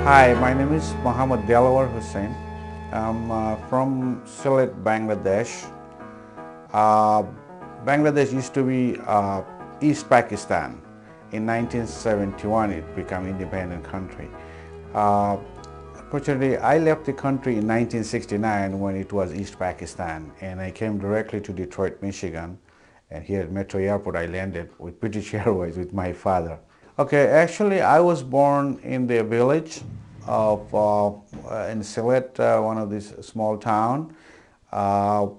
Hi, my name is Delawar Hussain. I'm from Sylhet, Bangladesh. Uh, Bangladesh used to be East Pakistan. In 1971, it became independent country. Uh, Unfortunately, I left the country in 1969 when it was East Pakistan, and I came directly to Detroit, Michigan. And here at Metro Airport, I landed with British Airways with my father. Okay, actually, I was born in the village of in Sylhet, one of these small town. Uh,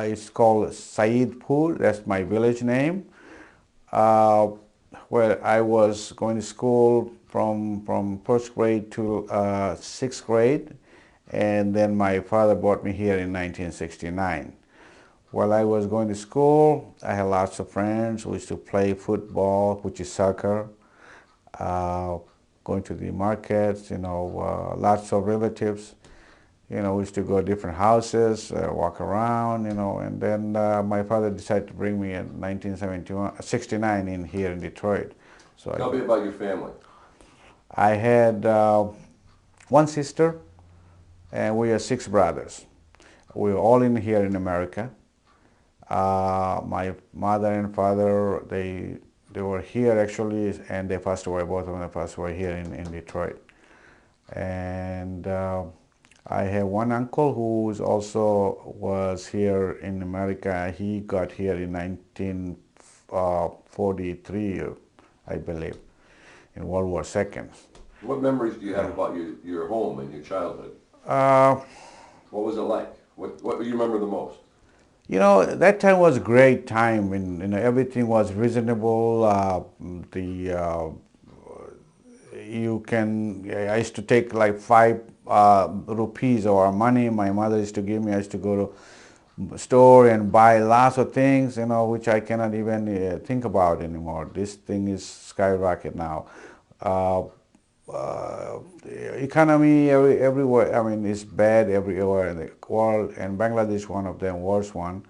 it's called Saidpur. That's my village name. Uh, where I was going to school from first grade to sixth grade, and then my father brought me here in 1969. While I was going to school, I had lots of friends. We used to play football, which is soccer, uh, going to the markets, lots of relatives. We used to go to different houses, walk around, and then my father decided to bring me in 1969 in here in Detroit. So Tell me about your family. I had one sister, and we are six brothers. We were all in here in America. My mother and father, they were here actually, and they passed away. Both of them passed away here in Detroit. And I have one uncle who was here in America. He got here in 1943, I believe, in World War II. What memories do you have about your home and your childhood? Uh, What was it like? What do you remember the most? That time was a great time when everything was reasonable. The you can I used to take like 5 rupees or money my mother used to give me. I used to go to store and buy lots of things, which I cannot even think about anymore. This thing is skyrocket now. Uh, Economy everywhere. I mean, it's bad everywhere in the world, and Bangladesh one of them, worst one.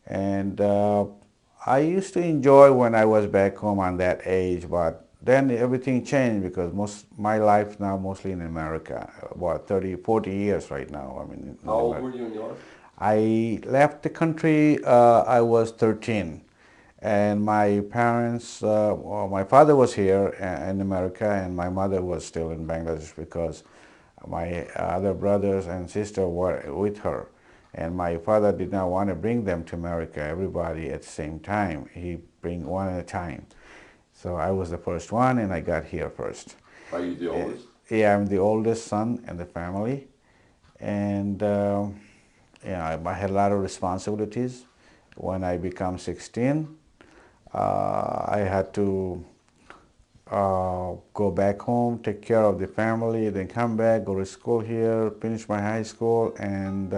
And I used to enjoy when I was back home on that age, but then everything changed because my life now mostly in America. About 30, 40 years right now. I mean, How old were you when you left? I left the country. I was 13, and my parents. My father was here in America, and my mother was still in Bangladesh because my other brothers and sister were with her. And my father did not want to bring them to America, everybody at the same time. He bring one at a time. So I was the first one, and I got here first. Are you the oldest? Yeah, I'm the oldest son in the family. And I had a lot of responsibilities. When I became 16, I had to go back home, take care of the family, then come back, go to school here, finish my high school, and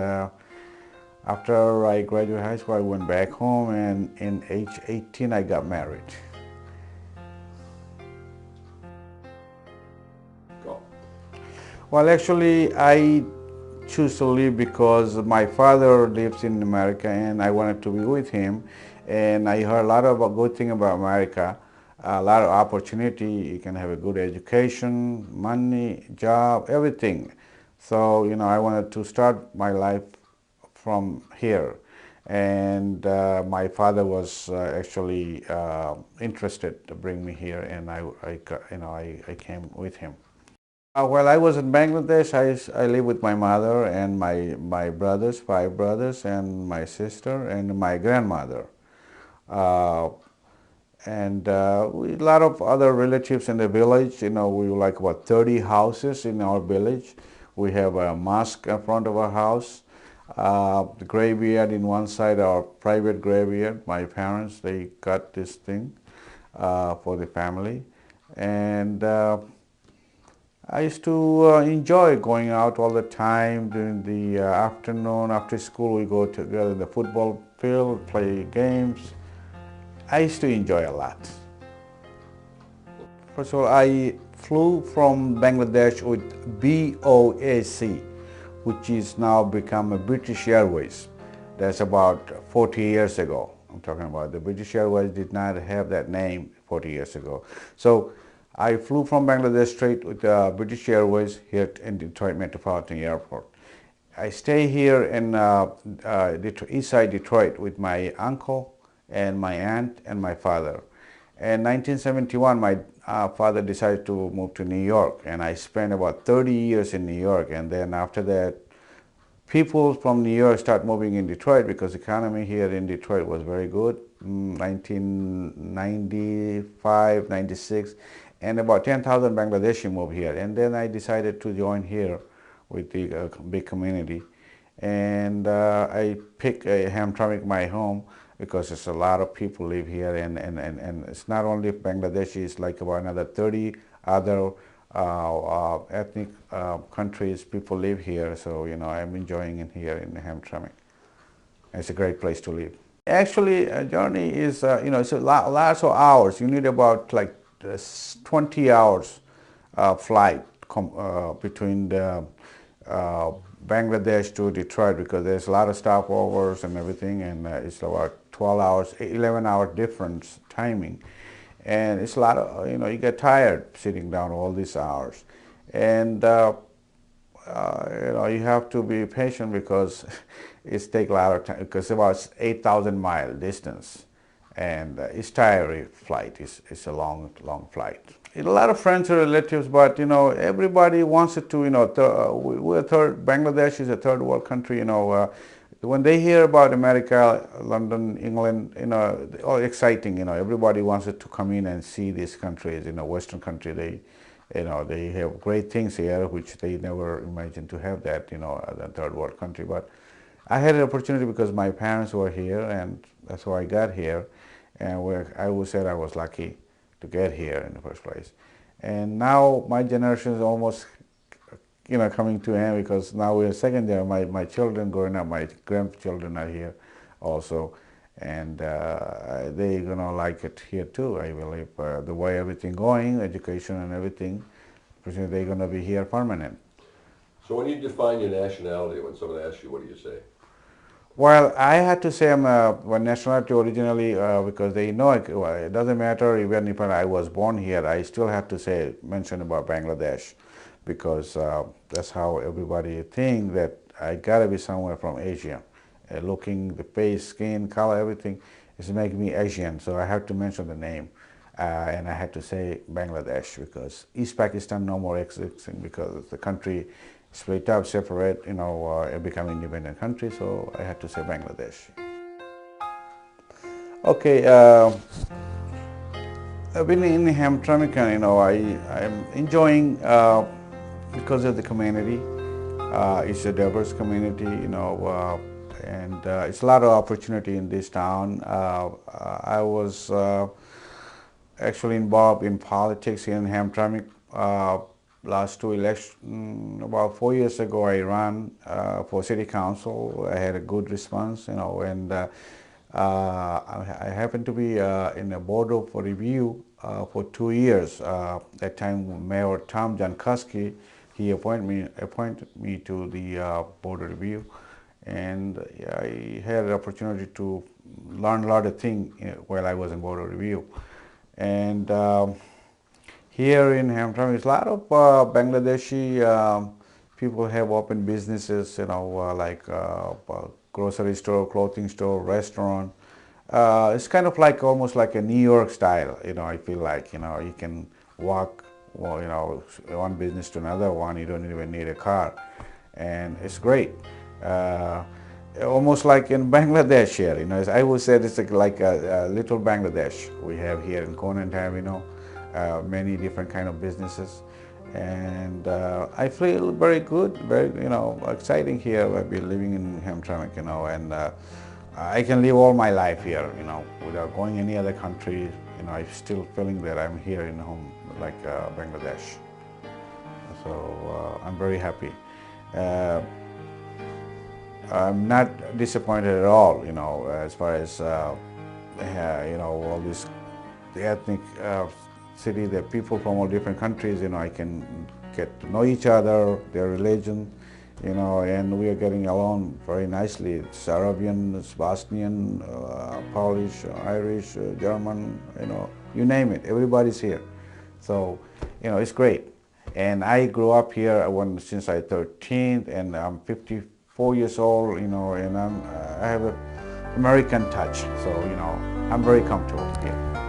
after I graduated high school, I went back home, and in age 18, I got married. Go. Well, actually, I choose to live because my father lives in America, and I wanted to be with him. And I heard a lot of good thing about America, a lot of opportunity. You can have a good education, money, job, everything. So, I wanted to start my life from here. And my father was actually interested to bring me here, and I came with him. While I was in Bangladesh, I lived with my mother and my brothers, 5 brothers, and my sister and my grandmother. Uh, and a lot of other relatives in the village. We were like about 30 houses in our village. We have a mosque in front of our house. The graveyard in one side, our private graveyard. My parents, they got this thing for the family. And I used to enjoy going out all the time during the afternoon. After school, we go together in the football field, play games. I used to enjoy a lot. First of all, I flew from Bangladesh with BOAC, which is now become a British Airways. That's about 40 years ago. I'm talking about the British Airways did not have that name 40 years ago. So I flew from Bangladesh straight with British Airways here in Detroit Metropolitan Airport. I stay here in east side Detroit with my uncle and my aunt and my father. In 1971, my father decided to move to New York, and I spent about 30 years in New York. And then after that, people from New York start moving in Detroit because the economy here in Detroit was very good. 1995, 96, and about 10,000 Bangladeshi moved here. And then I decided to join here with the big community. And I picked Hamtramck my home because there's a lot of people live here, and it's not only Bangladeshi, it's like about another 30 other ethnic countries people live here. So, you know, I'm enjoying it here in Hamtramck. It's a great place to live. Actually, a journey is, you know, it's lots of hours. You need about like 20 hours flight between the Bangladesh to Detroit, because there's a lot of stopovers and everything, and it's about 12 hours, 11-hour difference timing. And it's a lot of, you know, you get tired sitting down all these hours. And, you know, you have to be patient because it takes a lot of time, because it's about 8,000 mile distance. And it's tiring flight, it's a long flight. A lot of friends and relatives, but, you know, everybody wants it to, you know, Bangladesh is a third world country, you know. When they hear about America, London, England, you know, all exciting, you know, everybody wants it to come in and see these countries, you know, Western country. They, you know, they have great things here, which they never imagined to have that, you know, as a third world country. But I had an opportunity because my parents were here, and that's how I got here. And I would say I was lucky to get here in the first place. And now my generation is almost, you know, coming to end, because now we're second year. My children growing up, my grandchildren are here also, and they're gonna like it here too, I believe. The way everything going, education and everything, they're gonna be here permanent. So when you define your nationality, when someone asks you, what do you say? Well, I had to say I'm a nationality originally because they know it doesn't matter even if I was born here. I still have to mention about Bangladesh, because that's how everybody think that I gotta be somewhere from Asia. Looking the face, skin, color, everything is making me Asian. So I have to mention the name, and I had to say Bangladesh because East Pakistan no more existing, because the country split up, separate, you know, become independent country. So I had to say Bangladesh. Okay, I've been in Hamtramck, you know, I'm enjoying because of the community. It's a diverse community, you know, and it's a lot of opportunity in this town. I was actually involved in politics in Hamtramck. Last two elections, about 4 years ago, I ran for city council. I had a good response, you know, and I happened to be in a board of review for 2 years. That time, Mayor Tom Jankowski, he appointed me to the board of review, and I had an opportunity to learn a lot of things while I was in board of review. And here in Hamtramck, there's a lot of Bangladeshi people have opened businesses, you know, like grocery store, clothing store, restaurant. It's kind of like almost like a New York style, you know. I feel like, you know, you can walk, well, you know, one business to another one. You don't even need a car, and it's great. Almost like in Bangladesh here, you know. I would say it's like a little Bangladesh we have here in Conant, you know. Many different kind of businesses, and I feel very good, very, you know, exciting here. I've been living in Hamtramck, you know, and I can live all my life here, you know, without going any other country. You know, I'm still feeling that I'm here in home, like Bangladesh. So I'm very happy. I'm not disappointed at all, you know, as far as you know, all this the ethnic city, the people from all different countries, you know, I can get to know each other, their religion, you know, and we are getting along very nicely. It's Arabian, it's Bosnian, Polish, Irish, German, you know, you name it, everybody's here. So, it's great. And I grew up here since I 13, and I'm 54 years old, and I have an American touch. So, I'm very comfortable here.